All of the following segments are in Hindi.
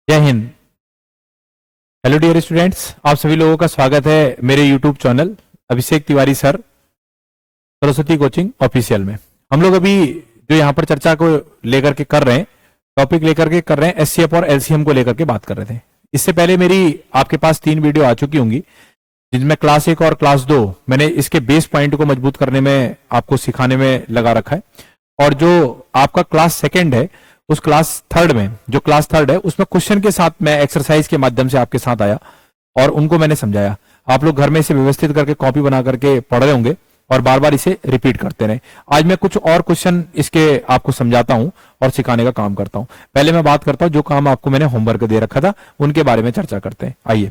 जय हिंद। हेलो डियर स्टूडेंट्स, आप सभी लोगों का स्वागत है मेरे YouTube channel Abhishek Tiwari sir Saraswati coaching official में। हम लोग अभी जो यहाँ पर चर्चा को लेकर के कर रहे हैं, टॉपिक लेकर के कर रहे हैं, एचसीएफ और एलसीएम को लेकर के बात कर रहे थे। इससे पहले मेरी आपके पास 3 वीडियो आ चुकी होंगी, जिनमें क्लास 1 और क्लास 2 मैंने इसके बेस पॉइंट को मजबूत करने में आपको सिखाने में लगा रखा है। और जो आपका क्लास सेकेंड है, उस क्लास थर्ड में, जो क्लास थर्ड है उसमें क्वेश्चन के साथ मैं एक्सरसाइज के माध्यम से आपके साथ आया और उनको मैंने समझाया। आप लोग घर में इसे व्यवस्थित करके कॉपी बना करके पढ़ रहे होंगे और बार बार इसे रिपीट करते रहे। आज मैं कुछ और क्वेश्चन इसके आपको समझाता हूं और सिखाने का काम करता हूं। पहले मैं बात करता हूं जो काम आपको मैंने होमवर्क दे रखा था, उनके बारे में चर्चा करते हैं। आइए,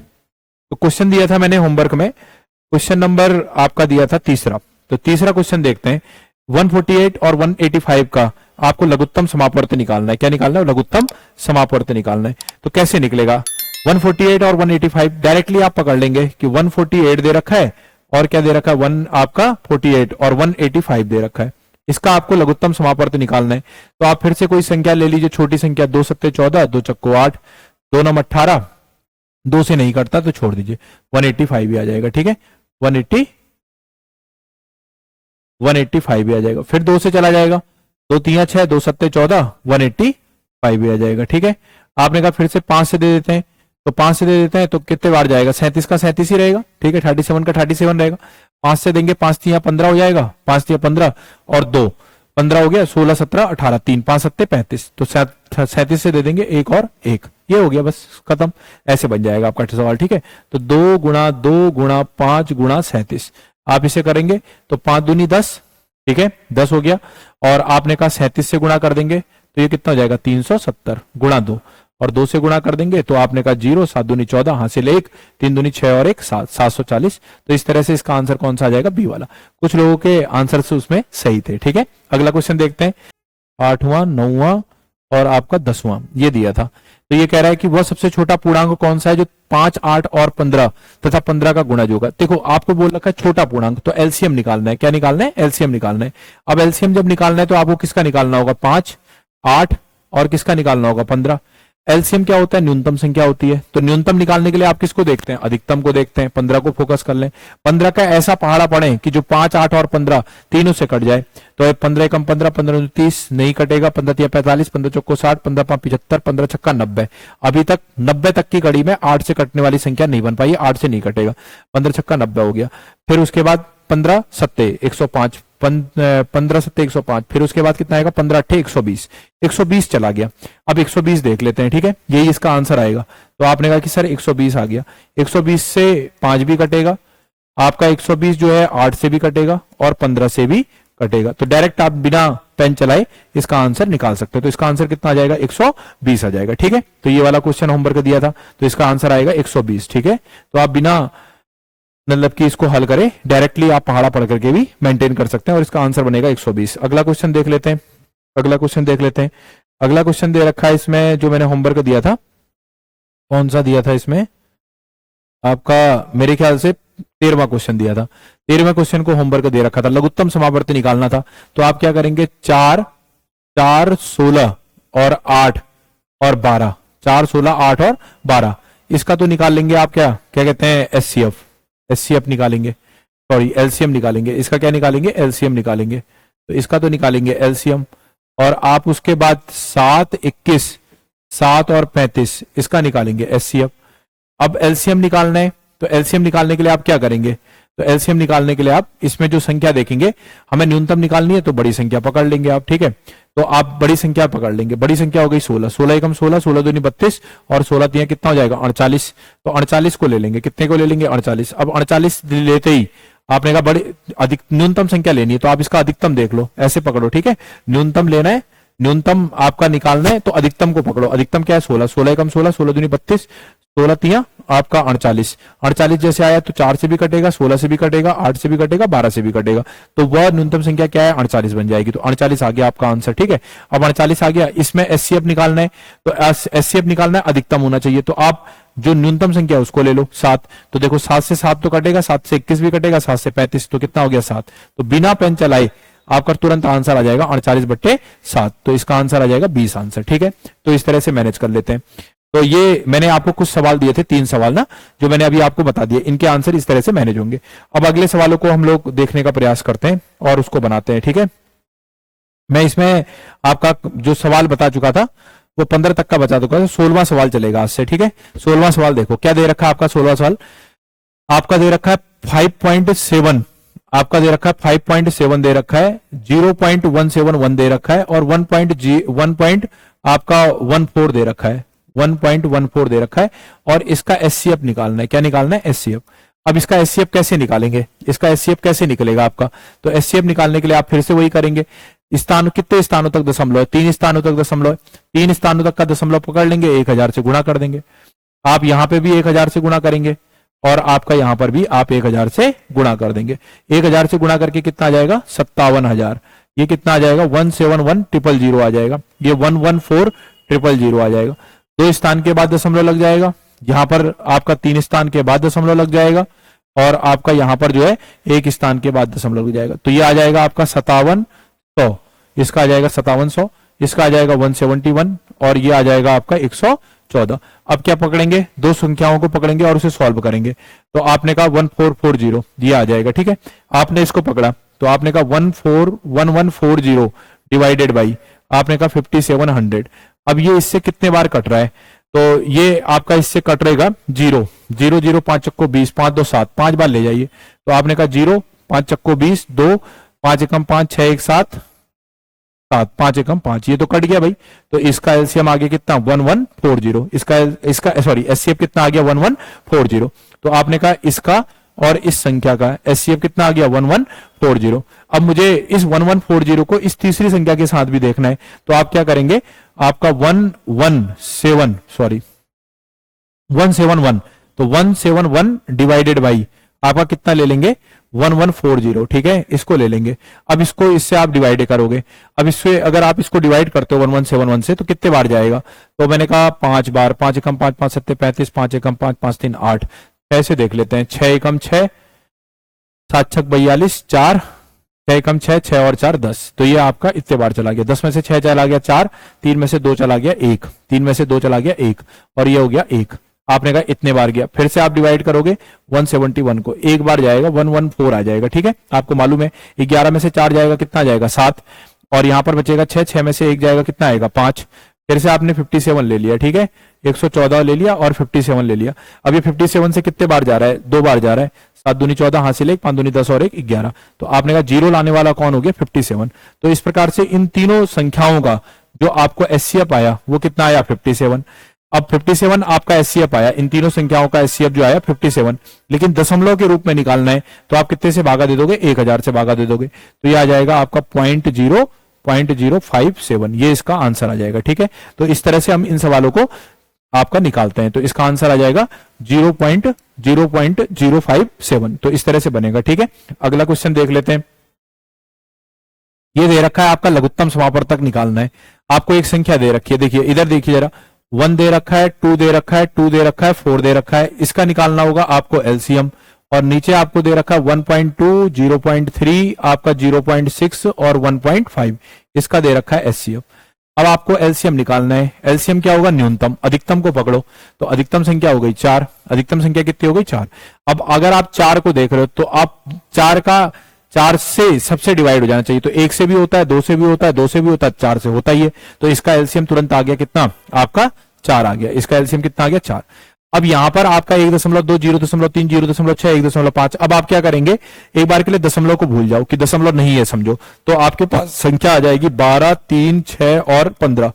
तो क्वेश्चन दिया था मैंने होमवर्क में, क्वेश्चन नंबर आपका दिया था तीसरा। तो तीसरा क्वेश्चन देखते हैं। 148 और 185 का आपको लघुत्तम समापवर्त निकालना है। क्या निकालना है? लघुत्तम समापवर्त निकालना है। तो कैसे निकलेगा? 148 और 185 डायरेक्टली आप पकड़ लेंगे कि 148 दे रखा है और क्या दे रखा है, 1 आपका 48 और 185 दे रखा है। इसका आपको लघुत्तम समापवर्त निकालना है। तो आप फिर से कोई संख्या ले लीजिए, छोटी संख्या। 2 सत्ते 14, 2 चक्को 8, 2 नम 18, 2 से नहीं कटता तो छोड़ दीजिए, 185 भी आ जाएगा। ठीक है, 185 भी आ जाएगा। फिर 2 से चला जाएगा, 2 3 6, 2 सत्ते 14, 185 भी आ जाएगा। ठीक है, आपने कहा फिर से 5 से दे देते हैं, तो 5 से दे देते हैं तो कितने बार जाएगा? 37 का 37 ही रहेगा। ठीक है, 37 का 37 रहेगा। 5 से देंगे, 5 3 15 हो जाएगा, 5 3 15 और 2 15 हो गया, 16 17 18, 3 5 सत्ते 35, तो 37 से दे देंगे 1 और 1, ये हो गया, बस खत्म। ऐसे बन जाएगा आपका सवाल। ठीक है, तो 2 गुणा 2 गुणा 5 गुणा 37 आप इसे करेंगे तो 5 दूनी 10। ठीक है, 10 हो गया। और आपने कहा 37 से गुणा कर देंगे तो ये कितना हो जाएगा? 370 गुणा 2, और 2 से गुणा कर देंगे तो आपने कहा 0, 7 दूनी 14, हासिल 1, 3 दूनी 6 और 1 7, 740। तो इस तरह से इसका आंसर कौन सा आ जाएगा? बी वाला। कुछ लोगों के आंसर से उसमें सही थे। ठीक है, अगला क्वेश्चन देखते हैं। 8वां 9वां और आपका 10वां ये दिया था। तो ये कह रहा है कि वह सबसे छोटा पूर्णांक कौन सा है जो 5 8 और 15 तथा 15 का गुणज होगा। देखो, आपको बोल रखा है छोटा पूर्णांक, तो एलसीएम निकालना है। क्या निकालना है? एलसीएम निकालना है। अब एलसीएम जब निकालना है तो आपको किसका निकालना होगा? 5 8 और किसका निकालना होगा? 15। एलसीएम क्या होता है? न्यूनतम संख्या होती है। तो न्यूनतम निकालने के लिए आप किसको देखते हैं? अधिकतम को देखते हैं। 15 को फोकस कर लें। 15 का ऐसा पहाड़ा पड़े कि जो 5 8 और 15 तीनों से कट जाए। तो 15 कम 15, 15 30 नहीं कटेगा, 15 3 45, 15 चौको 60, 15 5 75, 15 छक्का 90। अभी तक 90 तक की कड़ी में 8 से कटने वाली संख्या नहीं बन पाई, 8 से नहीं कटेगा। 15 छक्का 90 हो गया। फिर उसके बाद 15 सत्ते 105, 15 सत्ते 105, फिर उसके बाद कितना आएगा? 15 अट्ठे 120, 120 चला गया। अब 120 देख लेते हैं। ठीक है, यही इसका आंसर आएगा। तो आपने कहा कि सर 120 आ गया, 120 से 5 भी कटेगा, आपका 120 जो है 8 से भी कटेगा और 15 से भी कटेगा। तो डायरेक्ट आप बिना पेन चलाए इसका आंसर निकाल सकते हो। तो इसका आंसर कितना आ जाएगा? 120 आ जाएगा। ठीक है, तो ये वाला क्वेश्चन होमवर्क दिया था, तो इसका आंसर आएगा 120। ठीक है, तो आप बिना मतलब कि इसको हल करें, डायरेक्टली आप पहाड़ा पढ़ करके भी मेंटेन कर सकते हैं और इसका आंसर बनेगा 120। अगला क्वेश्चन देख लेते हैं। अगला क्वेश्चन देख लेते हैं। अगला क्वेश्चन दे रखा है इसमें, जो मैंने होमवर्क दिया था, कौन सा दिया था इसमें? आपका मेरे ख्याल से 13वां क्वेश्चन दिया था। 13वें क्वेश्चन को होमवर्क दे रखा था, लघुत्तम समापवर्त निकालना था। तो आप क्या करेंगे? 4 4 16 और 8 और 12, 4 16 8 और 12, इसका तो निकाल लेंगे आप। क्या क्या कहते हैं? एचसीएफ निकालेंगे, सॉरी एलसीएम निकालेंगे। इसका क्या निकालेंगे? एलसीएम निकालेंगे। तो इसका तो निकालेंगे एलसीएम। और आप उसके बाद 7 21 7 और 35 इसका निकालेंगे एचसीएफ। अब एलसीएम निकालना है, तो एलसीएम निकालने के लिए आप क्या करेंगे? तो एलसीएम निकालने के लिए आप इसमें जो संख्या देखेंगे, हमें न्यूनतम निकालनी है तो बड़ी संख्या पकड़ लेंगे आप। ठीक है, तो आप बड़ी संख्या पकड़ लेंगे। बड़ी संख्या हो गई 16, 16 एकम 16, 16 दूनी 32 और 16 तिया कितना हो जाएगा? 48। तो 48 को ले लेंगे। कितने को ले लेंगे? 48। अब 48 लेते ही आपने कहा बड़ी अधिक न्यूनतम संख्या लेनी है, तो आप इसका अधिकतम देख लो, ऐसे पकड़ो। ठीक है, न्यूनतम लेना है, न्यूनतम आपका निकालना है, तो अधिकतम को पकड़ो। अधिकतम क्या है? 16, 16 एकम 16, 16 दूनी 32, 16 तिया आपका 48। 48 जैसे आया तो 4 से भी कटेगा, 16 से भी कटेगा, 8 से भी कटेगा, 12 से भी कटेगा। तो वह न्यूनतम संख्या क्या है? 48 बन जाएगी। तो 48 आ गया आपका आंसर। ठीक है, अब 48 आ गया, इसमें एचसीएफ निकालना है। तो एचसीएफ निकालना है, अधिकतम होना चाहिए। तो आप जो न्यूनतम संख्या है उसको ले लो, 7। तो देखो 7 से 7 तो कटेगा, 7 से 21 भी कटेगा, 7 से 35 तो कितना हो गया? 7। तो बिना पेन चलाए आपका तुरंत आंसर आ जाएगा 48/7। तो इसका आंसर आ जाएगा 20 आंसर। ठीक है, तो इस तरह से मैनेज कर लेते हैं। तो ये मैंने आपको कुछ सवाल दिए थे, 3 सवाल ना, जो मैंने अभी आपको बता दिए, इनके आंसर इस तरह से मैनेज होंगे। अब अगले सवालों को हम लोग देखने का प्रयास करते हैं और उसको बनाते हैं, ठीक है। मैं इसमें आपका जो सवाल बता चुका था वो 15 तक का बचा चुका था, 16वां सवाल चलेगा आज से, ठीक है। 16वां सवाल देखो क्या दे रखा है आपका। 16वां सवाल आपका दे रखा है 5.7, आपका दे रखा है 5.7 दे रखा है, 0.171 दे रखा है और 1 आपका 14 दे रखा है, 1.14 दे रखा है और इसका एचसीएफ निकालना है। क्या निकालना है? एचसीएफ। अब इसका एचसीएफ कैसे निकालेंगे, इसका एचसीएफ कैसे निकलेगा आपका? तो एचसीएफ निकालने के लिए आप फिर से वही करेंगे, स्थान कितने स्थानों तक दशमलव है, 3 स्थानों तक दशमलव है, 3 स्थानों तक का दशमलव पकड़ लेंगे, 1000 से गुणा कर देंगे। आप यहां पे भी 1000 से गुणा करेंगे और आपका यहां पर भी आप 1000 से गुणा कर देंगे। 1000 से गुणा करके कितना आ जाएगा? 57,000। ये कितना आ जाएगा? 171,000 आ जाएगा, ये 114,000 आ जाएगा। 2 स्थान के बाद दशमलव लग जाएगा, यहां पर आपका 3 स्थान के बाद दशमलव लग जाएगा और आपका यहां पर जो है 1 स्थान के बाद दशमलव लग जाएगा। तो ये आ जाएगा आपका 5700, इसका आ जाएगा 5700, इसका आ जाएगा 171 और ये आ जाएगा आपका 114। अब क्या पकड़ेंगे? 2 संख्याओं को पकड़ेंगे और उसे सॉल्व करेंगे। तो आपने कहा 1440, ये आ जाएगा, ठीक है। आपने इसको पकड़ा तो आपने कहा 1140 डिवाइडेड बाई आपने कहा 5700। अब ये इससे कितने बार कट रहा है? तो ये आपका इससे कट रहेगा 0 0 0 5 चक्को 20, 5 2 7, 5 बार ले जाइए। तो आपने कहा 0 5 चक्को 20, 2 5 एकम 5, 6 1 7 7, 5 एकम 5, ये तो कट गया भाई। तो इसका एलसीएम आ गया कितना? 1140। इसका सॉरी एचसीएफ कितना आ गया? 1140। तो आपने कहा इसका और इस संख्या का एचसीएफ कितना आ गया? 1140। अब मुझे इस 1140 को इस तीसरी संख्या के साथ भी देखना है, तो आप क्या करेंगे? आपका 171, तो 171 डिवाइडेड बाई आपका कितना ले लेंगे? 1140, ठीक है, इसको ले लेंगे। अब इसको इससे आप डिवाइड करोगे। अब इससे अगर आप इसको डिवाइड करते हो 1171 से तो कितने बार जाएगा? तो मैंने कहा 5 बार, 5 एकम 5 5 7 35, 5 एकम 5 5 3 8। ऐसे देख लेते हैं, 6 एकम 6 7 6 42 4, 6 एकम 6 6 और 4 10। तो ये आपका इतने बार चला गया। 10 में से 6 चला गया 4, 3 में से 2 चला गया 1, 3 में से 2 चला गया 1 और ये हो गया 1। आपने कहा इतने बार गया। फिर से आप डिवाइड करोगे 171 को, एक बार जाएगा 114 आ जाएगा, ठीक है। आपको मालूम है 11 में से 4 जाएगा कितना जाएगा? 7 और यहां पर बचेगा 6, 6 में से 1 जाएगा कितना आएगा? 5। फिर से आपने 57 ले लिया, ठीक है, 114 ले लिया और 57 ले लिया। अब ये 57 से कितने बार जा रहा है? 2 बार जा रहा है। 7 दूनी 14 हासिल 1, 5 दूनी 10 और 1 11। तो आपने कहा 0 लाने वाला कौन हो गया? 57। तो इस प्रकार से इन तीनों संख्याओं का जो आपको एचसीएफ आया वो कितना आया? 57। अब 57 आपका एचसीएफ आया, इन तीनों संख्याओं का एचसीएफ जो आया 57, लेकिन दशमलव के रूप में निकालना है तो आप कितने से भागा दे दोगे? 1000 से भागा दे दोगे। तो ये आ जाएगा आपका 0.057, ये इसका आंसर आ जाएगा, ठीक है। तो इस तरह से हम इन सवालों को आपका निकालते हैं। तो इसका आंसर आ जाएगा 0.057। तो इस तरह से बनेगा, ठीक है। अगला क्वेश्चन देख लेते हैं। ये दे रखा है आपका लघुत्तम समापवर्तक निकालना है। आपको एक संख्या दे रखी है, देखिए इधर देखिए जरा, 1 दे रखा है, 2 दे रखा है, 2 दे रखा है, 4 दे रखा है। इसका निकालना होगा आपको एलसीएम। और नीचे आपको दे रखा है 1.2, 0.3, आपका 0.6 और 1.5, इसका दे रखा है एचसीएफ। अब आपको एलसीएम निकालना है। एलसीएम क्या होगा? न्यूनतम। अधिकतम को पकड़ो, तो अधिकतम संख्या हो गई 4। अधिकतम संख्या कितनी हो गई? 4। अब अगर आप 4 को देख रहे हो तो आप 4 से सबसे डिवाइड हो जाना चाहिए। तो 1 से भी होता है, 2 से भी होता है, 2 से भी होता है, 4 से होता ही है। तो इसका एलसीएम तुरंत आ गया कितना? आपका 4 आ गया। इसका एलसीएम कितना आ गया? 4। अब यहां पर आपका 1.2, 0.3, 0.6, 1.5। अब आप क्या करेंगे? एक बार के लिए दशमलव को भूल जाओ कि दशमलव नहीं है समझो, तो आपके पास संख्या आ जाएगी 12, 3, 6 और 15।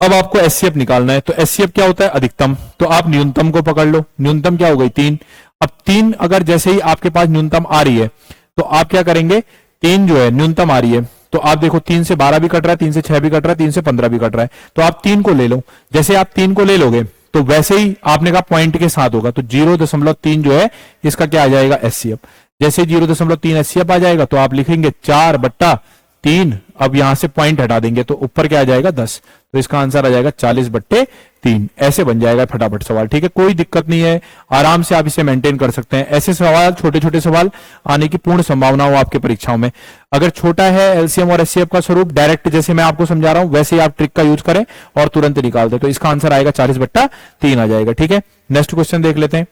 अब आपको एचसीएफ निकालना है। तो एचसीएफ क्या होता है? अधिकतम। तो आप न्यूनतम को पकड़ लो। न्यूनतम क्या हो गई? 3। अब 3 अगर जैसे ही आपके पास न्यूनतम आ रही है तो आप क्या करेंगे? 3 जो है न्यूनतम आ रही है तो आप देखो 3 से 12 भी कट रहा है, 3 से 6 भी कट रहा है, 3 से 15 भी कट रहा है। तो आप 3 को ले लो। जैसे आप 3 को ले लोगे तो वैसे ही आपने कहा पॉइंट के साथ होगा। तो 0.3 जो है इसका क्या आ जाएगा? एचसीएफ। जैसे 0.3 एचसीएफ आ जाएगा तो आप लिखेंगे 4/3 3, अब यहां से पॉइंट हटा देंगे तो ऊपर क्या आ जाएगा 10, तो इसका आंसर आ जाएगा 40/3। ऐसे बन जाएगा फटाफट सवाल, ठीक है, कोई दिक्कत नहीं है, आराम से आप इसे मेंटेन कर सकते हैं। ऐसे सवाल, छोटे छोटे सवाल आने की पूर्ण संभावना हो आपके परीक्षाओं में। अगर छोटा है एलसीएम और एचसीएफ का स्वरूप, डायरेक्ट जैसे मैं आपको समझा रहा हूं वैसे ही आप ट्रिक का यूज करें और तुरंत निकाल दे, तो इसका आंसर आएगा 40/3 आ जाएगा, ठीक है। नेक्स्ट क्वेश्चन देख लेते हैं।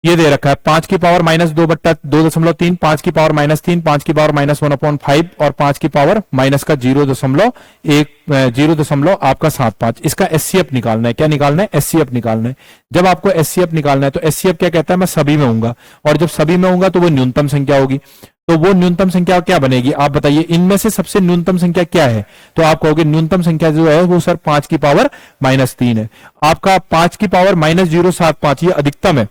ये दे रखा है 5 की पावर -2/2.3, 5 की पावर -3, 5 की पावर -1/5 और 5 की पावर माइनस का 0.75। इसका एचसीएफ निकालना है। क्या निकालना है? एचसीएफ निकालना है। जब आपको एचसीएफ निकालना है तो एचसीएफ क्या कहता है, मैं सभी में हूंगा, और जब सभी में हूंगा तो वो न्यूनतम संख्या होगी। तो वो न्यूनतम संख्या क्या बनेगी, आप बताइए, इनमें से सबसे न्यूनतम संख्या क्या है? तो आप कहोगे न्यूनतम संख्या जो है वो सर 5 की पावर -3 है। आपका 5 की पावर -0.75 ये अधिकतम है,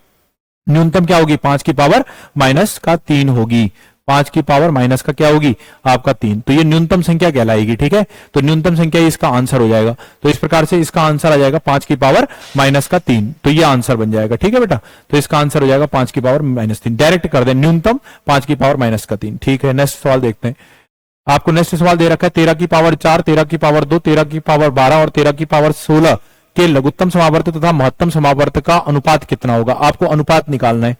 न्यूनतम क्या होगी? 5 की पावर -3 होगी। 5 की पावर माइनस का क्या होगी? आपका 3। तो ये न्यूनतम संख्या कहलाएगी, ठीक है। तो न्यूनतम संख्या इसका आंसर हो जाएगा। तो इस प्रकार से इसका आंसर आ जाएगा 5 की पावर -3। तो ये आंसर बन जाएगा, ठीक है बेटा। तो इसका आंसर हो जाएगा 5 की पावर -3। डायरेक्ट कर दें, न्यूनतम 5 की पावर -3, ठीक है। नेक्स्ट सवाल देखते हैं। आपको नेक्स्ट सवाल दे रखा है 13 की पावर 4, 13 की पावर 2, 13 की पावर 12 और 13 की पावर 16 के लघुत्तम समावर्त तथा महत्तम समावर्त का अनुपात कितना होगा? आपको अनुपात निकालना है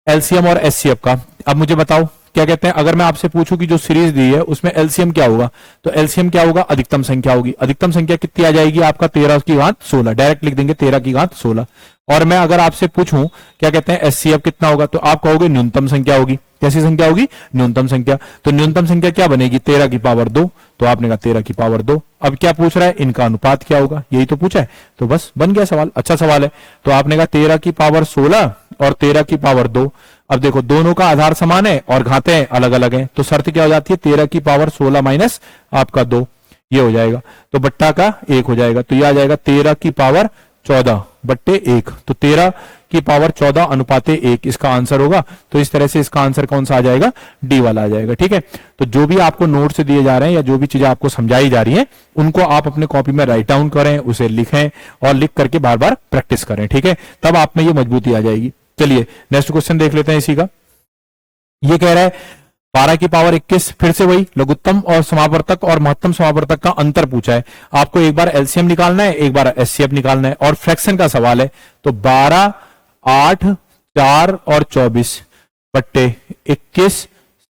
एलसीएम और एचसीएफ का। अब मुझे बताओ क्या कहते हैं, अगर मैं आपसे पूछूं कि जो सीरीज दी है उसमें एलसीएम क्या होगा, तो एलसीएम क्या होगा? अधिकतम संख्या होगी। अधिकतम संख्या कितनी आ जाएगी? आपका 13 की घात 16, डायरेक्ट लिख देंगे 13 की घात 16। और मैं अगर आपसे पूछूं क्या कहते हैं एचसीएफ कितना होगा, तो आप कहोगे न्यूनतम संख्या होगी। कैसी संख्या होगी? न्यूनतम संख्या। तो न्यूनतम संख्या क्या बनेगी? 13 की पावर 2। तो आपने कहा 13 की पावर 2। अब क्या पूछ रहा है? इनका अनुपात क्या होगा, यही तो पूछा है। तो बस बन गया सवाल, अच्छा सवाल है। तो आपने कहा 13 की पावर 16 और 13 की पावर 2। अब देखो दोनों का आधार समान है और घातें अलग अलग हैं, तो शर्त क्या हो जाती है? 13 की पावर 16 माइनस आपका 2, ये हो जाएगा। तो बट्टा का 1 हो जाएगा। तो ये आ जाएगा 13 की पावर 14/1। तो 13 की पावर 14 अनुपाते 1 इसका आंसर होगा। तो इस तरह से इसका आंसर कौन सा आ जाएगा? डी वाला आ जाएगा, ठीक है। तो जो भी आपको नोट से दिए जा रहे हैं या जो भी चीजें आपको समझाई जा रही हैं उनको आप अपने कॉपी में राइट डाउन करें, उसे लिखें और लिख करके बार बार प्रैक्टिस करें, ठीक है। तब आप में ये मजबूती आ जाएगी। चलिए नेक्स्ट क्वेश्चन देख लेते हैं इसी का। ये कह रहा है 12 की पावर 21, फिर से वही लघुत्तम और समावर्तक और महत्तम समावर्तक का अंतर पूछा है। आपको एक बार एलसीएम निकालना है, एक बार एचसीएफ निकालना है, और फ्रैक्शन का सवाल है। तो 12, 8, 4 और 24/21,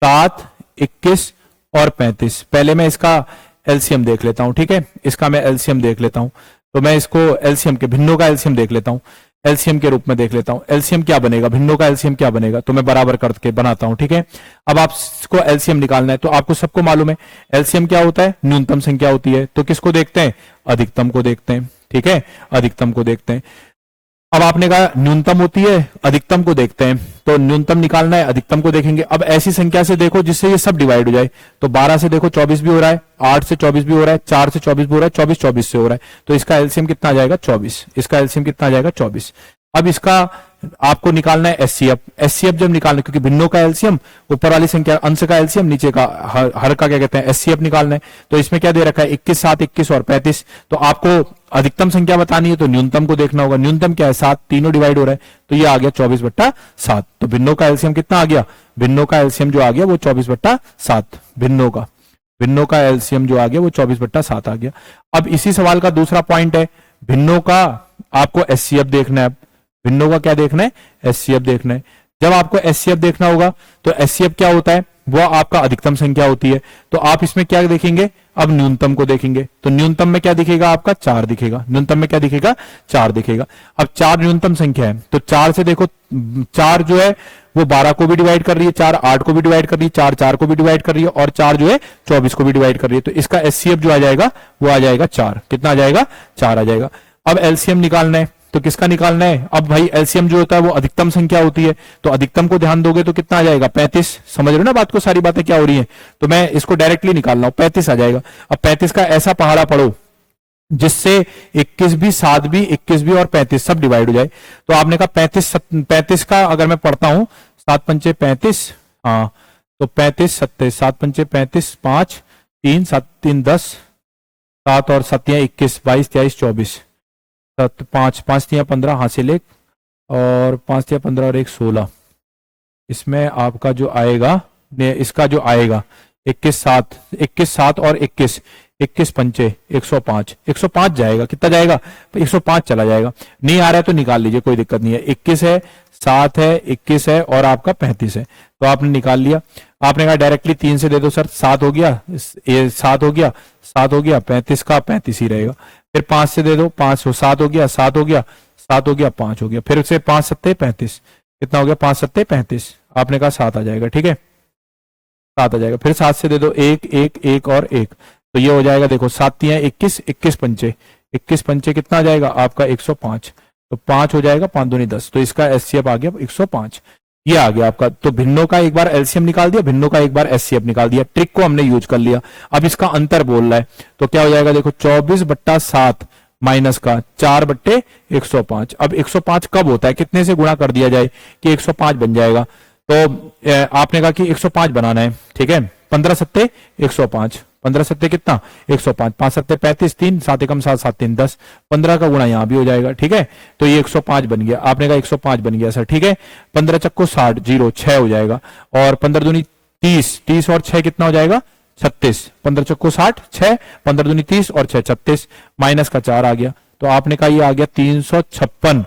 7, 21 और 35। पहले मैं इसका एलसीएम देख लेता हूं, ठीक है। इसका मैं एलसीएम देख लेता हूं। तो मैं इसको एलसीएम के भिन्नों का एलसीएम देख लेता हूं, एलसीएम के रूप में देख लेता हूं। एलसीएम क्या बनेगा? भिन्नों का एलसीएम क्या बनेगा? तो मैं बराबर करके बनाता हूं, ठीक है। अब आपको एलसीएम निकालना है, तो आपको सबको मालूम है एलसीएम क्या होता है? न्यूनतम संख्या होती है। तो किसको देखते हैं? अधिकतम को देखते हैं, ठीक है। अधिकतम को देखते हैं। अब आपने कहा न्यूनतम होती है, अधिकतम को देखते हैं। तो न्यूनतम निकालना है, अधिकतम को देखेंगे। अब ऐसी संख्या से देखो जिससे ये सब डिवाइड हो जाए। तो 12 से देखो 24 भी हो रहा है, 8 से 24 भी हो रहा है, 4 से 24 भी हो रहा है, 24 24 से हो रहा है। तो इसका एलसीएम कितना आ जाएगा? 24। इसका एलसीएम कितना आ जाएगा? 24। अब इसका आपको निकालना है एचसीएफ। एचसीएफ जब निकालना, क्योंकि भिन्नों का एलसीएम ऊपर वाली संख्या अंश का एलसीएम, नीचे का हर का क्या कहते हैं? एचसीएफ निकालना है। तो इसमें क्या दे रखा है? 21, 7, 21 और 35। तो आपको अधिकतम संख्या बतानी है तो न्यूनतम को देखना होगा। न्यूनतम क्या है? 7, तीनों डिवाइड हो रहा है। तो ये आ गया 24/7। तो भिन्नों का एलसीएम कितना आ गया? भिन्नों का एलसीएम जो आ गया वो 24/7। भिन्नों का एलसीएम जो आ गया वो 24/7 आ गया। अब इसी सवाल का दूसरा पॉइंट है, भिन्नों का आपको एचसीएफ देखना है। भिन्नों का क्या देखना है? एचसीएफ देखना है। जब आपको एचसीएफ देखना होगा तो एचसीएफ क्या होता है? वो आपका अधिकतम संख्या होती है। तो आप इसमें क्या देखेंगे? अब न्यूनतम को देखेंगे। तो न्यूनतम में क्या दिखेगा? आपका 4 दिखेगा। न्यूनतम में क्या दिखेगा? 4 दिखेगा। अब 4 न्यूनतम संख्या है, तो 4 से देखो 4 जो है वो 12 को भी डिवाइड कर रही है, 4 8 को भी डिवाइड कर रही है, 4 4 को भी डिवाइड कर रही है, और 4 जो है 24 को भी डिवाइड कर रही है। तो इसका एचसीएफ जो आ जाएगा वो आ जाएगा 4। कितना आ जाएगा? 4 आ जाएगा। अब एलसीएम निकालना है, तो किसका निकालना है? अब भाई एलसीएम जो होता है वो अधिकतम संख्या होती है। तो अधिकतम को ध्यान दोगे तो कितना आ जाएगा? 35। समझ रहे हो ना बात को, सारी बातें क्या हो रही हैं। तो मैं इसको डायरेक्टली निकाल रहा हूं, 35 आ जाएगा। अब 35 का ऐसा पहाड़ा पढ़ो जिससे 21 भी, 7 भी, 21 भी और 35 सब डिवाइड हो जाए। तो आपने कहा 35 का अगर मैं पढ़ता हूं, 7 पंचे 35, हाँ तो 35 7 7 पंचे 35, 5 3 7 3 10, 7 और 7 21, 22 23 24, 5 5 3 15 हासिल 1 और 5 3 15 और 1 16। इसमें आपका जो आएगा, इसका जो आएगा 21 7 और 21, 21 पंचे 105, 105 जाएगा, कितना जाएगा 105 चला जाएगा। नहीं आ रहा है तो निकाल लीजिए, कोई दिक्कत नहीं है। 21 है, 7 है, 21 है और आपका 35 है, तो आपने निकाल लिया। आपने कहा डायरेक्टली 3 से दे दो सर, 7 हो गया, ये 7 हो गया, 7 हो गया, 35 का 35 ही रहेगा। फिर 5 से दे दो, 5 हो, 7 हो गया, 7 हो गया, 7 हो गया, 5 हो गया, फिर से 5 सत्ते 35, कितना हो गया 5 सत्ते 35, आपने कहा 7 आ जाएगा, ठीक है 7 आ जाएगा। फिर 7 से दे दो 1 1 1 और 1, तो ये हो जाएगा देखो 7 तियां 21, 21 पंचे, 21 पंचे कितना आ जाएगा आपका 105, तो 5 हो जाएगा, 5 दूनी 10, तो इसका एचसीएफ आ गया 105, ये आ गया आपका। तो भिन्नों का एक बार एलसीएम निकाल दिया, भिन्नों का एक बार एचसीएफ निकाल दिया, ट्रिक को हमने यूज कर लिया। अब इसका अंतर बोल रहा है, तो क्या हो जाएगा देखो 24/7 माइनस का 4/105। अब 105 कब होता है, कितने से गुणा कर दिया जाए कि 105 बन जाएगा, तो आपने कहा कि 105 बनाना है, ठीक है 15 सत्ते 105, 15 सत्ते कितना 105, 5 सत्ते 35, 3 7 एकम 7 7 3 10, 15 का गुणा यहां भी हो जाएगा, ठीक है तो ये 105 बन गया। आपने कहा 105 बन गया सर, ठीक है 15 चक्को 60, 0 6 हो जाएगा, और 15 दूनी 30, 30 और 6 कितना हो जाएगा 36, 15 चक्को 60, 6 15 दूनी 30 और 6 36, माइनस का 4 आ गया, तो आपने कहा ये आ गया 356,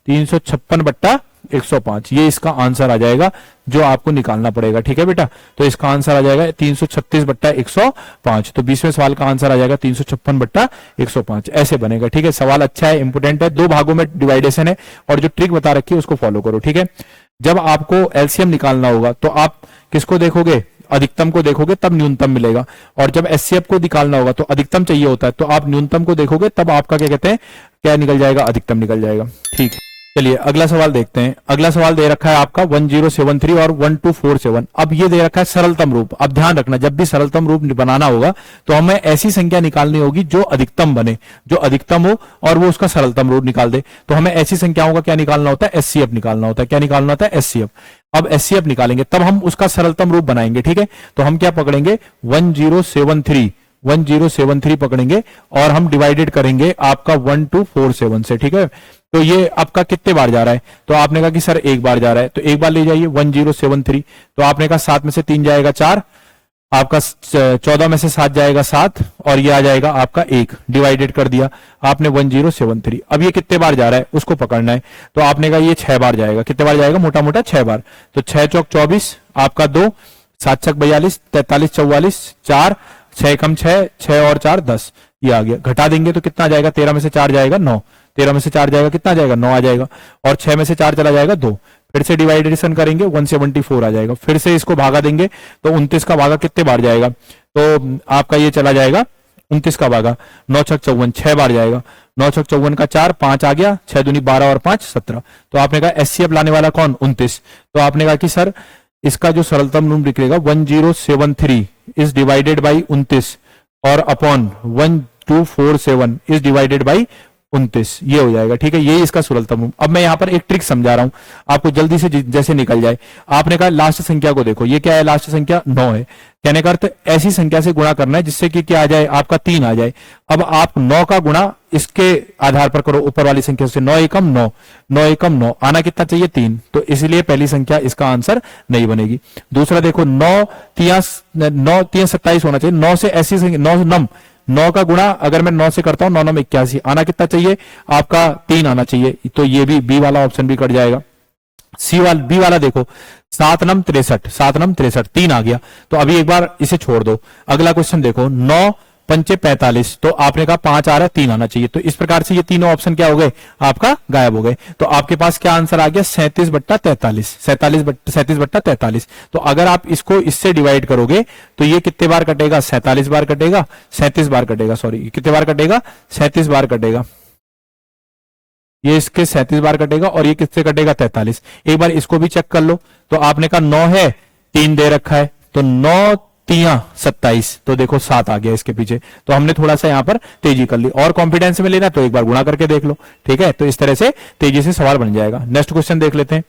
356/105, ये इसका आंसर आ जाएगा जो आपको निकालना पड़ेगा, ठीक है बेटा। तो इसका आंसर आ जाएगा 336/105, तो 20वें सवाल का आंसर आ जाएगा 356/105, ऐसे बनेगा, ठीक है। सवाल अच्छा है, इंपोर्टेंट है, 2 भागों में डिवाइडेशन है, और जो ट्रिक बता रखी है उसको फॉलो करो, ठीक है। जब आपको एलसीएम निकालना होगा तो आप किसको देखोगे, अधिकतम को देखोगे तब न्यूनतम मिलेगा, और जब एचसीएफ को निकालना होगा तो अधिकतम चाहिए होता है, तो आप न्यूनतम को देखोगे तब आपका क्या कहते हैं, क्या निकल जाएगा, अधिकतम निकल जाएगा, ठीक है। चलिए अगला सवाल देखते हैं। अगला सवाल दे रखा है आपका 1073 और 1247। अब ये दे रखा है सरलतम रूप। अब ध्यान रखना, जब भी सरलतम रूप बनाना होगा तो हमें ऐसी संख्या निकालनी होगी जो अधिकतम बने, जो अधिकतम हो और वो उसका सरलतम रूप निकाल दे। तो हमें ऐसी संख्याओं का क्या निकालना होता है, एचसीएफ निकालना होता है। क्या निकालना होता है, एचसीएफ। अब एचसीएफ निकालेंगे तब हम उसका सरलतम रूप बनाएंगे, ठीक है। तो हम क्या पकड़ेंगे 1073 पकड़ेंगे और हम डिवाइडेड करेंगे आपका 1247 से, ठीक है। तो ये आपका कितने बार जा रहा है, तो आपने कहा कि सर एक बार जा रहा है, तो एक बार ले जाइए 1073, तो आपने कहा 7 में से 3 जाएगा 4, आपका 14 में से 7 जाएगा 7, और ये आ जाएगा आपका 1, डिवाइडेड कर दिया आपने 1073। अब ये कितने बार जा रहा है उसको पकड़ना है, तो आपने कहा ये 6 बार जाएगा, कितने बार जाएगा, मोटा मोटा 6 बार, तो 6 चौक 24 आपका 2, 7 छक 42, 43 44, 4 6 कम 6, 6 और 4 10, ये आ गया। घटा देंगे तो कितना जाएगा, 13 में से 4 जाएगा 9, 13 में से 4 जाएगा कितना जाएगा 9 आ जाएगा, और 6 में से 4 चला जाएगा 2, फिर से डिवाइडेशन करेंगे 174 आ जाएगा, फिर से इसको भागा देंगे तो 29 का भागा कितने बार जाएगा, तो आपका ये चला जाएगा 29 का भागा 9 छक 54, 6 बार जाएगा, 9 छक 54 का 4, 5 आ गया, 6 दूनी 12 और 5 17, तो आपने कहा एचसीएफ लाने वाला कौन 29, तो आपने कहा कि सर इसका जो सरलतम रूप निकलेगा 1073 इज डिवाइडेड बाई 29 और अपॉन 1247 इज डिवाइडेड बाई 29, ये हो जाएगा, ठीक है। यही इसका सरलतम रूप। अब मैं यहां पर एक ट्रिक समझा रहा हूं आपको, जल्दी से जैसे निकल जाए। आपने कहा लास्ट संख्या को देखो, ये क्या है, लास्ट संख्या 9 है, कहने का अर्थ ऐसी संख्या से गुणा करना है जिससे कि क्या आ जाए, आपका 3 आ जाए। अब आप 9 का गुणा इसके आधार पर करो, ऊपर वाली संख्या से, 9 एकम 9, 9 एकम 9, आना कितना चाहिए 3, तो इसलिए पहली संख्या इसका आंसर नहीं बनेगी। दूसरा देखो 9 तियां 27 होना चाहिए, 9 से ऐसी संख्या 9 का गुणा अगर मैं 9 से करता हूं 9 9 81, आना कितना चाहिए आपका 3 आना चाहिए, तो ये भी बी वाला ऑप्शन भी कट जाएगा। बी वाला देखो 7 नम 63, 7 नम 63, 3 आ गया, तो अभी एक बार इसे छोड़ दो। अगला क्वेश्चन देखो 9 पंचे 45, तो आपने कहा 5 आ रहा है, 3 आना चाहिए, तो इस प्रकार से ये तीनों ऑप्शन क्या हो गए आपका गायब हो गए। तो आपके पास क्या आंसर आ गया 37/43, 37/43। तो अगर आप इसको इससे डिवाइड करोगे तो ये कितने बार कटेगा, 47 बार कटेगा, 37 बार कटेगा, सॉरी कितने बार कटेगा 37 बार कटेगा, ये इसके 37 बार कटेगा, और ये किससे कटेगा 43। एक बार इसको भी चेक कर लो, तो आपने कहा 9 है, 3 दे रखा है, तो 9 तियां 27, तो देखो 7 आ गया इसके पीछे, तो हमने थोड़ा सा यहां पर तेजी कर ली। और कॉन्फिडेंस में लेना तो एक बार गुणा करके देख लो, ठीक है। तो इस तरह से तेजी से सवाल बन जाएगा। नेक्स्ट क्वेश्चन देख लेते हैं।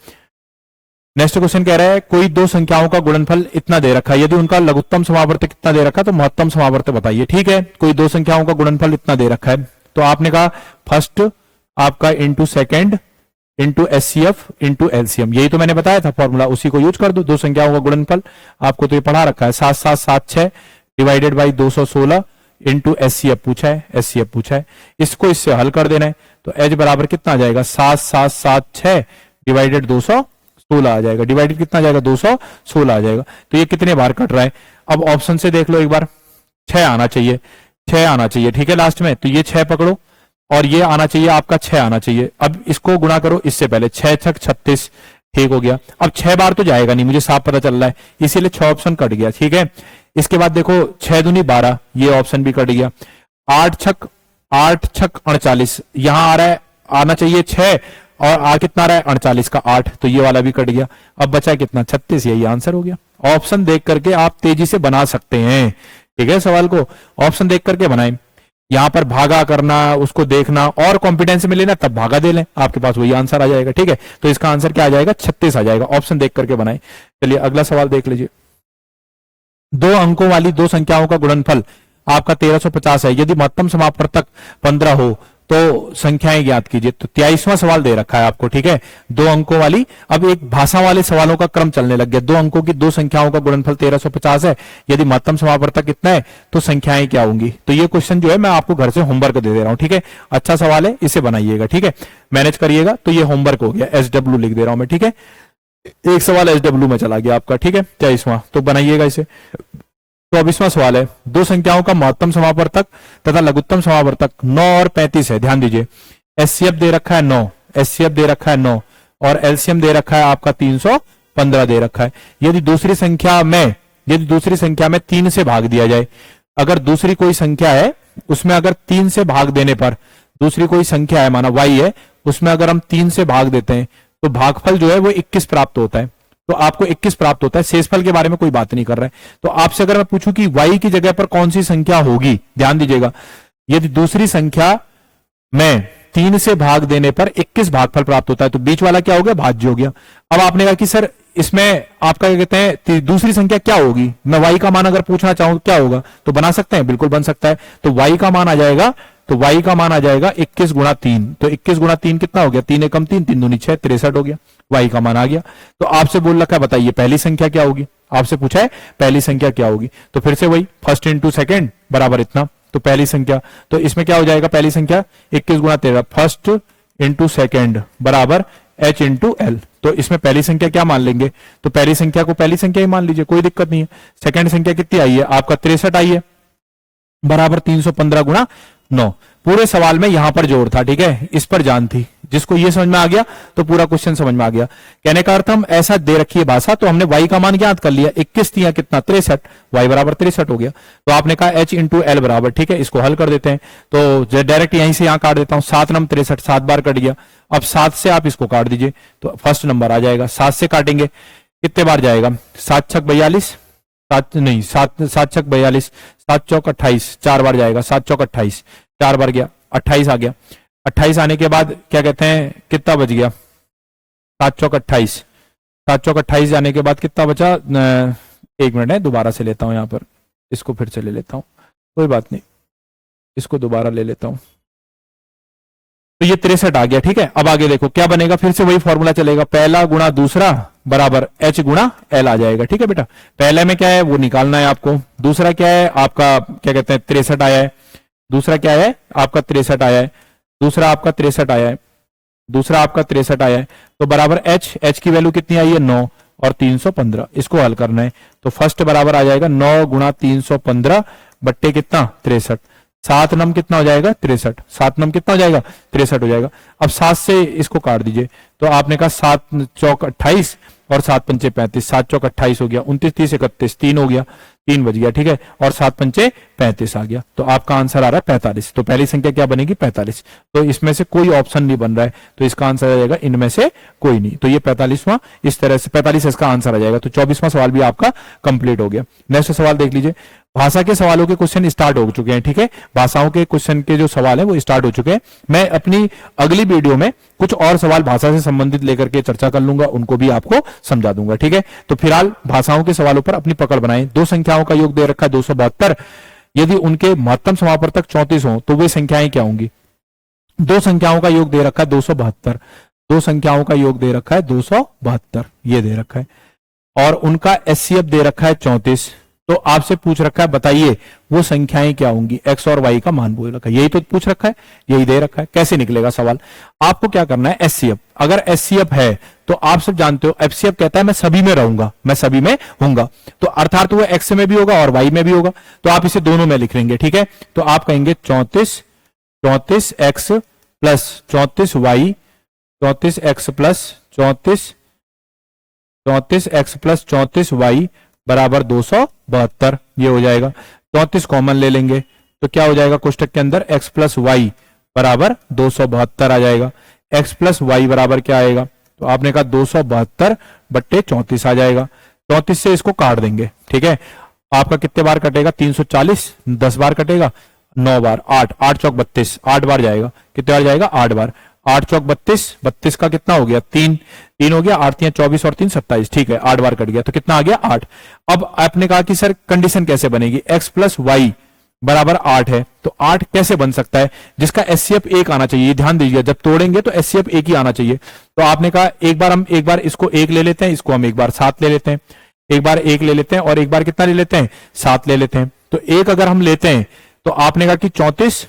नेक्स्ट क्वेश्चन कह रहा है कोई दो संख्याओं का गुणनफल इतना दे रखा है, यदि उनका लघुत्तम समावर्त कितना दे रखा है तो महत्तम समावर्त बताइए, ठीक है। कोई दो संख्याओं का गुणनफल इतना दे रखा है, तो आपने कहा फर्स्ट आपका into second into HCF into LCM, यही तो मैंने बताया था फॉर्मूला, उसी को यूज कर दो। दो संख्याओं का गुणनफल आपको तो ये पढ़ा रखा है, 7776 डिवाइडेड बाई 216 इंटू एचसीएफ पूछा है, एचसीएफ पूछा है, इसको इससे हल कर देना है। तो एच बराबर कितना आ जाएगा, 7776 डिवाइडेड 216 आ जाएगा, डिवाइडेड कितना आ जाएगा, 216 आ जाएगा। तो ये कितने बार कट रहा है, अब ऑप्शन से देख लो एक बार, 6 आना चाहिए, 6 आना चाहिए, ठीक है लास्ट में। तो ये 6 पकड़ो और ये आना चाहिए आपका 6 आना चाहिए। अब इसको गुणा करो इससे पहले, 6 छक 36, ठीक हो गया। अब 6 बार तो जाएगा नहीं, मुझे साफ पता चल रहा है, इसीलिए 6 ऑप्शन कट गया, ठीक है। इसके बाद देखो 6 दूनी 12, ये ऑप्शन भी कट गया। 8 छक 48, यहां आ रहा है, आना चाहिए 6 और आ कितना आ रहा है 48 का 8, तो ये वाला भी कट गया। अब बचा कितना 36, यही आंसर हो गया। ऑप्शन देख करके आप तेजी से बना सकते हैं, ठीक है। सवाल को ऑप्शन देख करके बनाएं, यहां पर भागा करना, उसको देखना और कॉन्फिडेंस में लेना, तब भागा दे लें, आपके पास वही आंसर आ जाएगा, ठीक है। तो इसका आंसर क्या आ जाएगा, 36 आ जाएगा। ऑप्शन देख करके बनाएं। चलिए अगला सवाल देख लीजिए। 2 अंकों वाली दो संख्याओं का गुणनफल आपका 1350 है, यदि महत्तम समापवर्तक 15 हो तो संख्याएं ज्ञात कीजिए। तो 23वां सवाल दे रखा है आपको, ठीक है। 2 अंकों वाली, अब एक भाषा वाले सवालों का क्रम चलने लग गया। 2 अंकों की दो संख्याओं का गुणनफल 1350 है, यदि महत्तम समापवर्तक कितना है तो संख्याएं क्या होंगी। तो ये क्वेश्चन जो है मैं आपको घर से होमवर्क दे दे रहा हूं, ठीक है। अच्छा सवाल है, इसे बनाइएगा, ठीक है, मैनेज करिएगा। तो ये होमवर्क हो गया, SW लिख दे रहा हूं मैं, ठीक है। एक सवाल SW में चला गया आपका, ठीक है, 23वां, तो बनाइएगा इसे। 24वां सवाल है, दो संख्याओं का महत्तम समापवर्तक तथा लघुत्तम समापवर्तक 9 और 35 है, ध्यान दीजिए। एचसीएफ दे रखा है 9, एचसीएफ दे रखा है 9 और एलसीएम दे रखा है आपका 315 दे रखा है। यदि दूसरी संख्या में 3 से भाग दिया जाए, अगर दूसरी कोई संख्या है उसमें अगर 3 से भाग देने पर, दूसरी कोई संख्या है माना y है, उसमें अगर हम 3 से भाग देते हैं तो भागफल जो है वो 21 प्राप्त होता है। तो आपको 21 प्राप्त होता है, शेषफल के बारे में कोई बात नहीं कर रहा है। तो आपसे अगर मैं पूछूं कि y की जगह पर कौन सी संख्या होगी, ध्यान दीजिएगा, यदि दूसरी संख्या में 3 से भाग देने पर 21 भागफल प्राप्त होता है, तो बीच वाला क्या हो गया, भाज्य हो गया। अब आपने कहा कि सर इसमें आपका क्या कहते हैं दूसरी संख्या क्या होगी, मैं y का मान अगर पूछना चाहूं क्या होगा, तो बना सकते हैं, बिल्कुल बन सकता है। तो y का मान आ जाएगा, तो y का मान आ जाएगा 21 गुणा 3, तो 21 गुणा 3 कितना हो गया, 3 एकम 3, 3 दूनी 6, 63 हो गया, y का मान आ गया। तो आपसे बोल रखा है बताइए पहली संख्या क्या होगी, आपसे पूछा है पहली संख्या क्या होगी। तो फिर से वही फर्स्ट इंटू सेकेंड बराबर इतना, तो पहली संख्या, तो इसमें क्या हो जाएगा, पहली संख्या 21 गुणा 13, फर्स्ट इंटू सेकेंड बराबर h इंटू एल। तो इसमें पहली संख्या क्या मान लेंगे, तो पहली संख्या को पहली संख्या ही मान लीजिए, कोई दिक्कत नहीं है। सेकंड संख्या कितनी आई है आपका 63 आई है, बराबर 315 गुणा 9। पूरे सवाल में यहां पर जोर था, ठीक है, इस पर जान थी। जिसको ये समझ में आ गया तो पूरा क्वेश्चन समझ में आ गया। कहने का अर्थ हम ऐसा दे रखी है भाषा, तो हमने y का मान ज्ञात कर लिया, 21 दिया कितना 63, y बराबर 63 हो गया। तो आपने कहा h इंटू एल बराबर, ठीक है, इसको हल कर देते हैं। तो डायरेक्ट यहीं से यहां काट देता हूं, 7 नम 63, 7 बार कट गया। अब 7 से आप इसको काट दीजिए तो फर्स्ट नंबर आ जाएगा। 7 से काटेंगे कितने बार जाएगा, 7 छक 42, 7 छक 42, 7 चौक 28, 4 बार जाएगा, 7 चौक 28, 4 बार गया, 28 आ गया। 28 आने के बाद क्या कहते हैं कितना बच गया, 7 चौक 28, 7 चौक 28 जाने के बाद कितना बचा, 1 मिनट है, दोबारा से लेता हूं, यहां पर इसको फिर से ले लेता हूं, कोई बात नहीं, इसको दोबारा ले लेता हूं। तो ये 63 आ गया, ठीक है। अब आगे देखो क्या बनेगा, फिर से वही फॉर्मूला चलेगा, पहला गुणा दूसरा बराबर h गुणा l आ जाएगा, ठीक है बेटा। पहले में क्या है वो निकालना है आपको, दूसरा क्या है आपका क्या कहते हैं 63 आया है, दूसरा क्या है आपका 63 आया है, दूसरा आपका 63 आया है, दूसरा आपका 63 आया है। तो बराबर h की वैल्यू कितनी आई है 9 और 315, इसको हल करना है। तो फर्स्ट बराबर आ जाएगा 9 गुणा 315 बट्टे कितना 63, 7 नम कितना हो जाएगा 63, 7 नम कितना हो जाएगा 63 हो जाएगा। अब 7 से इसको काट दीजिए, तो आपने कहा 7 चौक 28 और 7 पंचे 35, 7 चौक 28 हो गया, 29 30 31, 3 हो गया, 3 बज गया, ठीक है, और 7 पंचे 35 आ गया। तो आपका आंसर आ रहा है 45। तो पहली संख्या क्या बनेगी 45। तो इसमें से कोई ऑप्शन नहीं बन रहा है, तो इसका आंसर आ जाएगा इनमें से कोई नहीं। तो ये 45वां, इस तरह से 45 इसका आंसर आ जाएगा। तो 24वां सवाल भी आपका कंप्लीट हो गया। नेक्स्ट सवाल देख लीजिए। भाषा के सवालों के क्वेश्चन स्टार्ट हो चुके हैं, ठीक है, भाषाओं के क्वेश्चन के जो सवाल है वो स्टार्ट हो चुके हैं। मैं अपनी अगली वीडियो में कुछ और सवाल भाषा से संबंधित लेकर के चर्चा कर लूंगा, उनको भी आपको समझा दूंगा, ठीक है। तो फिलहाल भाषाओं के सवालों पर अपनी पकड़ बनाएं। दो संख्याओं का योग दे रखा है 272, यदि उनके महत्तम समापवर्तक 34 हो तो वे संख्याएं क्या होंगी। दो संख्याओं का योग दे रखा है 272, दो संख्याओं का योग दे रखा है 272, ये दे रखा है, और उनका एचसीएफ दे रखा है 34। तो आपसे पूछ रखा है बताइए वो संख्याएं क्या होंगी, एक्स और वाई का मान बोल रखा है, यही तो पूछ रखा है, यही दे रखा है। कैसे निकलेगा सवाल, आपको क्या करना है, एचसीएफ, अगर एचसीएफ है तो आप सब जानते हो एफसीएफ कहता है मैं सभी में रहूंगा, मैं सभी में होऊंगा, तो अर्थात वो एक्स में भी होगा और वाई में भी होगा, तो आप इसे दोनों में लिख लेंगे। ठीक है, तो आप कहेंगे 34 X plus 34 Y, 34 X plus 34 X plus 34 Y बराबर 272, ये हो जाएगा। 34 कॉमन ले लेंगे तो क्या हो जाएगा, कोष्टक के अंदर x प्लस वाई बराबर 272 आ जाएगा। x प्लस वाई बराबर क्या आएगा, तो आपने कहा 272 बट्टे 34 आ जाएगा। 34 से इसको काट देंगे, ठीक है, आपका कितने बार कटेगा, 340, 10 बार कटेगा, 9 बार, 8 चौक 32, 8 बार जाएगा, कितने बार जाएगा, 8 बार, 8 चौक 32, 32 का कितना हो गया, 3 हो गया, 8 24 और 3 27, ठीक है, 8 बार कट गया, तो कितना आ गया, 8। अब आपने कहा कि सर कंडीशन कैसे बनेगी, x प्लस वाई बराबर 8 है, तो 8 कैसे बन सकता है, जिसका एचसीएफ 1 आना चाहिए, ध्यान दीजिए जब तोड़ेंगे तो एचसीएफ 1 ही आना चाहिए। तो आपने कहा एक बार इसको 1 ले लेते हैं, इसको हम एक बार 7 ले लेते हैं, एक बार 1 ले लेते हैं और एक बार कितना ले लेते हैं, 7 ले लेते हैं। तो 1 अगर हम लेते हैं तो आपने कहा कि 34,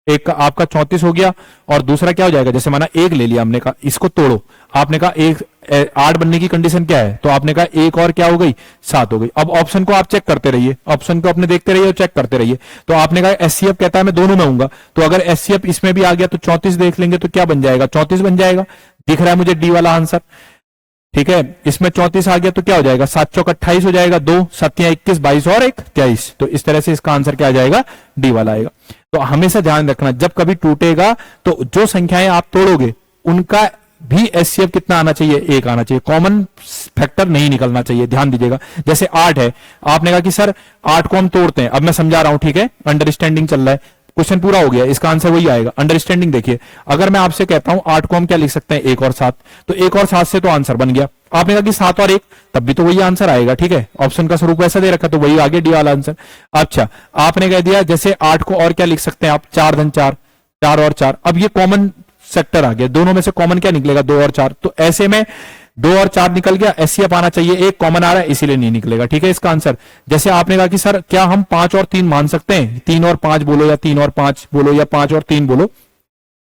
एक का आपका 34 हो गया, और दूसरा क्या हो जाएगा, जैसे माना 1 ले लिया हमने कहा इसको तोड़ो, आपने कहा 8 बनने की कंडीशन क्या है, तो आपने कहा 1 और क्या हो गई, 7 हो गई। अब ऑप्शन को आप चेक करते रहिए, ऑप्शन को अपने देखते रहिए और चेक करते रहिए। तो आपने कहा एचसीएफ कहता है मैं दोनों में हूंगा, तो अगर एचसीएफ इसमें भी आ गया तो 34 देख लेंगे तो क्या बन जाएगा, 34 बन जाएगा, दिख रहा है मुझे डी वाला आंसर, ठीक है। इसमें 34 आ गया तो क्या हो जाएगा, 7 चौक 28 हो जाएगा, 2 7 21 22 और 1 23, तो इस तरह से इसका आंसर क्या आ जाएगा, डी वाला आएगा। तो हमेशा ध्यान रखना जब कभी टूटेगा तो जो संख्याएं आप तोड़ोगे उनका भी एचसीएफ कितना आना चाहिए, 1 आना चाहिए, कॉमन फैक्टर नहीं निकलना चाहिए, ध्यान दीजिएगा। जैसे 8 है, आपने कहा कि सर 8 को हम तोड़ते हैं, अब मैं समझा रहा हूं, ठीक है, अंडरस्टैंडिंग चल रहा है, क्वेश्चन पूरा हो गया, इसका आंसर वही आएगा, अंडरस्टैंडिंग। देखिए अगर मैं आपसे कहता हूं 8 को हम क्या लिख सकते हैं, 1 और 7, तो 1 और 7 से तो आंसर बन गया। आपने कहा कि 7 और 1, तब भी तो वही आंसर आएगा, ठीक है, ऑप्शन का स्वरूप ऐसा दे रखा तो वही आगे डी वाला आंसर। अच्छा, आपने कह दिया जैसे 8 को और क्या लिख सकते हैं आप, 4 धन 4, 4 और 4, अब ये कॉमन सेक्टर आ गया, दोनों में से कॉमन क्या निकलेगा, 2 और 4, तो ऐसे में 2 और 4 निकल गया, एचसीएफ आना चाहिए, 1 कॉमन आ रहा है इसीलिए नहीं निकलेगा, ठीक है, इसका आंसर। जैसे आपने कहा कि सर क्या हम 5 और 3 मान सकते हैं, 3 और 5 बोलो या 3 और 5 बोलो या 5 और 3 बोलो,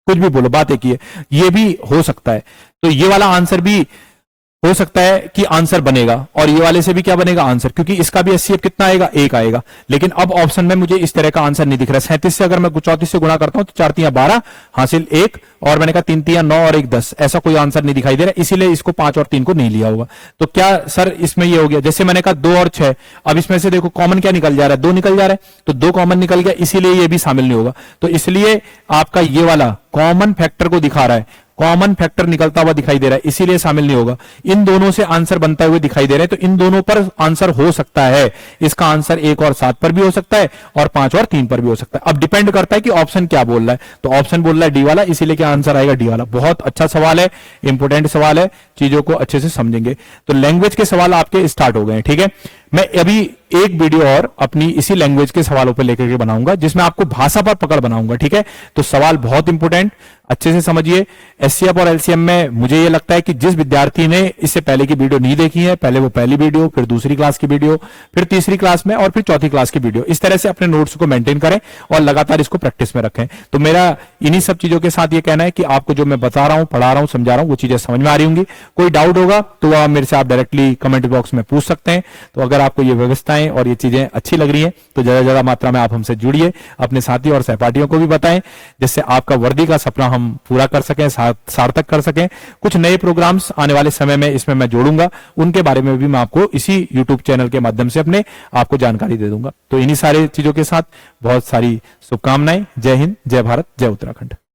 कुछ भी बोलो, बात एक ही है, ये भी हो सकता है। तो ये वाला आंसर भी हो सकता है कि आंसर बनेगा, और ये वाले से भी क्या बनेगा आंसर, क्योंकि इसका भी एचसीएफ कितना आएगा, 1 आएगा। लेकिन अब ऑप्शन में मुझे इस तरह का आंसर नहीं दिख रहा। 37 से अगर मैं 34 से गुणा करता हूं तो 4 3 12 हासिल 1, और मैंने कहा 3 3 9 और 1 10, ऐसा कोई आंसर नहीं दिखाई दे रहा, इसीलिए इसको 5 और 3 को नहीं लिया होगा। तो क्या सर इसमें ये हो गया, जैसे मैंने कहा 2 और 6, अब इसमें से देखो कॉमन क्या निकल जा रहा है, 2 निकल जा रहा है, तो 2 कॉमन निकल गया, इसीलिए ये भी शामिल नहीं होगा। तो इसलिए आपका ये वाला कॉमन फैक्टर को दिखा रहा है, कॉमन फैक्टर निकलता हुआ दिखाई दे रहा है, इसीलिए शामिल नहीं होगा। इन दोनों से आंसर बनता हुए दिखाई दे रहे हैं, तो इन दोनों पर आंसर हो सकता है। इसका आंसर 1 और 7 पर भी हो सकता है और 5 और 3 पर भी हो सकता है। अब डिपेंड करता है कि ऑप्शन क्या बोल रहा है, तो ऑप्शन बोल रहा है डी वाला, इसीलिए क्या आंसर आएगा, डी वाला। बहुत अच्छा सवाल है, इंपोर्टेंट सवाल है, चीजों को अच्छे से समझेंगे। तो लैंग्वेज के सवाल आपके स्टार्ट हो गए हैं, ठीक है। मैं अभी एक वीडियो और अपनी इसी लैंग्वेज के सवालों पर लेकर के बनाऊंगा, जिसमें आपको भाषा पर पकड़ बनाऊंगा, ठीक है। तो सवाल बहुत इंपोर्टेंट, अच्छे से समझिए। एचसीएफ और एलसीएम में मुझे ये लगता है कि जिस विद्यार्थी ने इससे पहले की वीडियो नहीं देखी है, पहले वो पहली वीडियो, फिर दूसरी क्लास की वीडियो, फिर तीसरी क्लास में और फिर चौथी क्लास की वीडियो, इस तरह से अपने नोट्स को मेंटेन करें और लगातार इसको प्रैक्टिस में रखें। तो मेरा इन्हीं सब चीजों के साथ ये कहना है कि आपको जो मैं बता रहा हूं, पढ़ा रहा हूं, समझा रहा हूं, वो चीजें समझ में आ रही होंगी। कोई डाउट होगा तो वह मेरे से आप डायरेक्टली कमेंट बॉक्स में पूछ सकते हैं। तो अगर आपको ये व्यवस्थाएं और ये चीजें अच्छी लग रही हैं तो ज्यादा मात्रा में आप हमसे जुड़िए, अपने साथी और सहपाठियों को भी बताएं, जिससे आपका वर्दी का सपना हम पूरा कर सकें, सार्थक कर सकें। कुछ नए प्रोग्राम्स आने वाले समय में इसमें मैं जोड़ूंगा, उनके बारे में भी मैं आपको इसी यूट्यूब चैनल के माध्यम से अपने आपको जानकारी दे दूंगा। तो इन्हीं सारी चीजों के साथ बहुत सारी शुभकामनाएं। जय हिंद, जय भारत, जय उत्तराखंड।